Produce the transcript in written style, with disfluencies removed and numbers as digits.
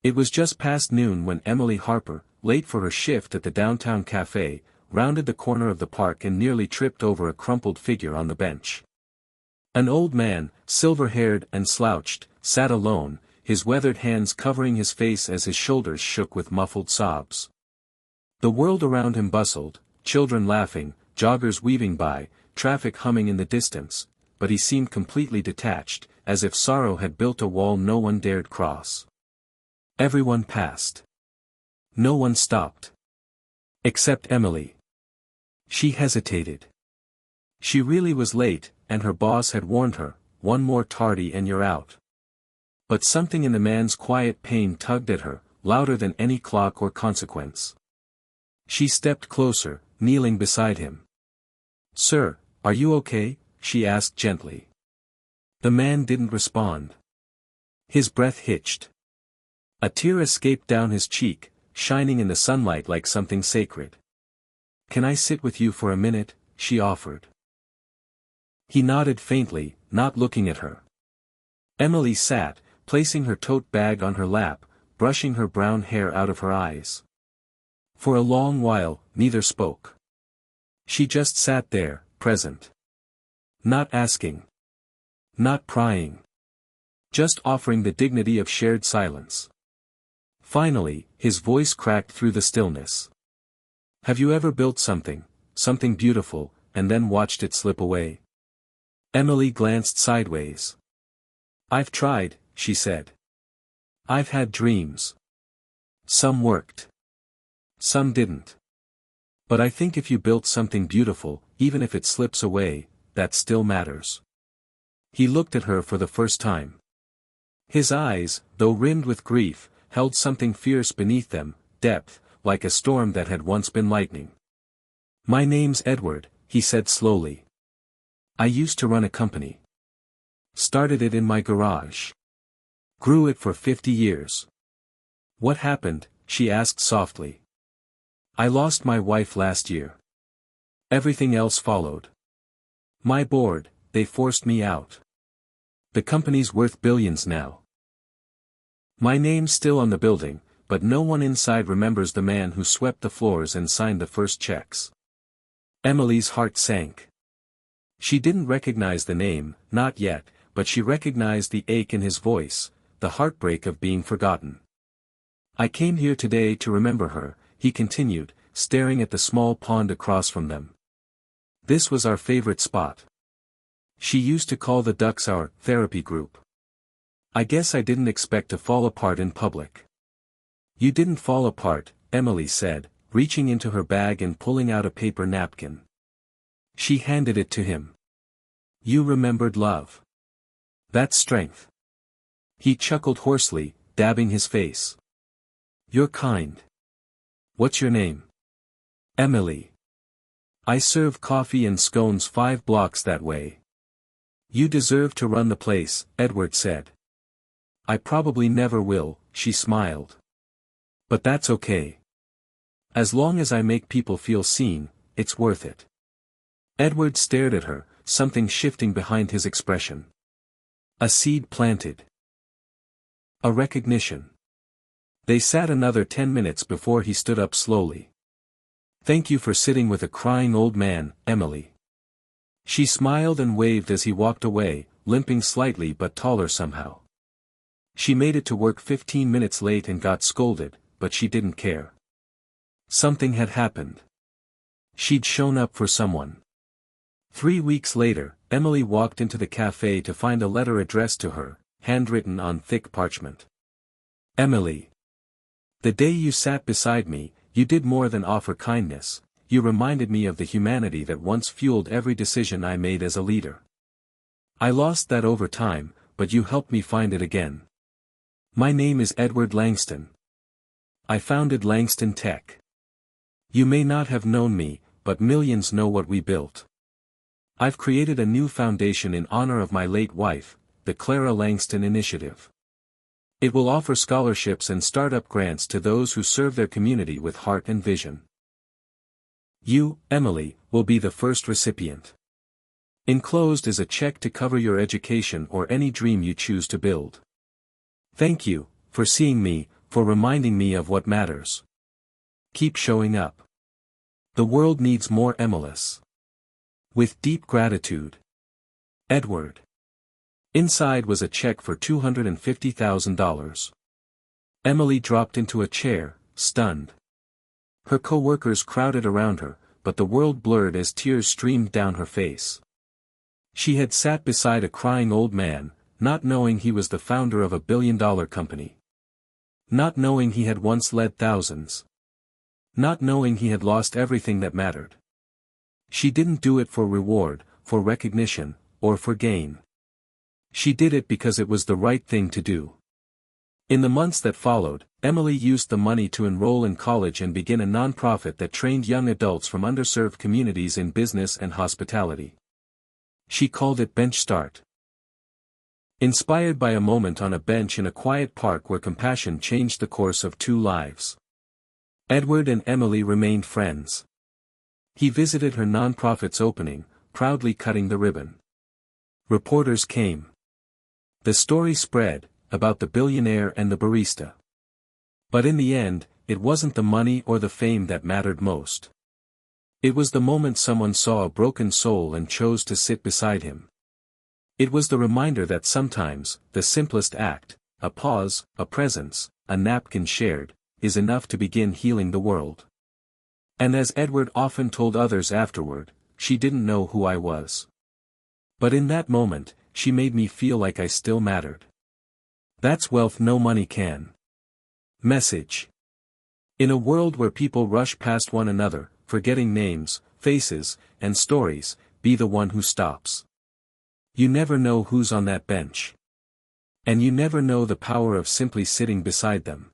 It was just past noon when Emily Harper, late for her shift at the downtown cafe, rounded the corner of the park and nearly tripped over a crumpled figure on the bench. An old man, silver-haired and slouched, sat alone, his weathered hands covering his face as his shoulders shook with muffled sobs. The world around him bustled, children laughing, joggers weaving by, traffic humming in the distance, but he seemed completely detached, as if sorrow had built a wall no one dared cross. Everyone passed. No one stopped. Except Emily. She hesitated. She really was late, and her boss had warned her, "One more tardy and you're out." But something in the man's quiet pain tugged at her, louder than any clock or consequence. She stepped closer, kneeling beside him. "Sir, are you okay?" she asked gently. The man didn't respond. His breath hitched. A tear escaped down his cheek, shining in the sunlight like something sacred. "Can I sit with you for a minute?" she offered. He nodded faintly, not looking at her. Emily sat, placing her tote bag on her lap, brushing her brown hair out of her eyes. For a long while, neither spoke. She just sat there, present. Not asking. Not prying. Just offering the dignity of shared silence. Finally, his voice cracked through the stillness. "Have you ever built something beautiful, and then watched it slip away?" Emily glanced sideways. "I've tried," she said. "I've had dreams. Some worked. Some didn't. But I think if you built something beautiful, even if it slips away, that still matters." He looked at her for the first time. His eyes, though rimmed with grief, held something fierce beneath them, depth, like a storm that had once been lightning. "My name's Edward," he said slowly. "I used to run a company. Started it in my garage. Grew it for 50 years. What happened?" she asked softly. "I lost my wife last year. Everything else followed. My board, they forced me out. The company's worth billions now. My name's still on the building, but no one inside remembers the man who swept the floors and signed the first checks." Emily's heart sank. She didn't recognize the name, not yet, but she recognized the ache in his voice, the heartbreak of being forgotten. "I came here today to remember her," he continued, staring at the small pond across from them. "This was our favorite spot. She used to call the ducks our therapy group. I guess I didn't expect to fall apart in public." "You didn't fall apart," Emily said, reaching into her bag and pulling out a paper napkin. She handed it to him. "You remembered love. That's strength." He chuckled hoarsely, dabbing his face. "You're kind. What's your name?" "Emily. I serve coffee and scones 5 blocks that way." "You deserve to run the place," Edward said. "I probably never will," she smiled. "But that's okay. As long as I make people feel seen, it's worth it." Edward stared at her, something shifting behind his expression. A seed planted. A recognition. They sat another 10 minutes before he stood up slowly. "Thank you for sitting with a crying old man, Emily." She smiled and waved as he walked away, limping slightly but taller somehow. She made it to work 15 minutes late and got scolded, but she didn't care. Something had happened. She'd shown up for someone. 3 weeks later, Emily walked into the cafe to find a letter addressed to her, handwritten on thick parchment. "Emily. The day you sat beside me, you did more than offer kindness, you reminded me of the humanity that once fueled every decision I made as a leader. I lost that over time, but you helped me find it again. My name is Edward Langston. I founded Langston Tech. You may not have known me, but millions know what we built. I've created a new foundation in honor of my late wife, the Clara Langston Initiative. It will offer scholarships and startup grants to those who serve their community with heart and vision. You, Emily, will be the first recipient. Enclosed is a check to cover your education or any dream you choose to build. Thank you, for seeing me, for reminding me of what matters. Keep showing up. The world needs more Emilys. With deep gratitude. Edward. Inside was a check for $250,000. Emily dropped into a chair, stunned. Her co-workers crowded around her, but the world blurred as tears streamed down her face. She had sat beside a crying old man, not knowing he was the founder of a billion-dollar company. Not knowing he had once led thousands. Not knowing he had lost everything that mattered. She didn't do it for reward, for recognition, or for gain. She did it because it was the right thing to do. In the months that followed, Emily used the money to enroll in college and begin a nonprofit that trained young adults from underserved communities in business and hospitality. She called it Bench Start. Inspired by a moment on a bench in a quiet park where compassion changed the course of two lives. Edward and Emily remained friends. He visited her nonprofit's opening, proudly cutting the ribbon. Reporters came. The story spread, about the billionaire and the barista. But in the end, it wasn't the money or the fame that mattered most. It was the moment someone saw a broken soul and chose to sit beside him. It was the reminder that sometimes, the simplest act, a pause, a presence, a napkin shared, is enough to begin healing the world. And as Edward often told others afterward, she didn't know who I was. But in that moment, she made me feel like I still mattered. That's wealth no money can. Message. In a world where people rush past one another, forgetting names, faces, and stories, be the one who stops. You never know who's on that bench. And you never know the power of simply sitting beside them.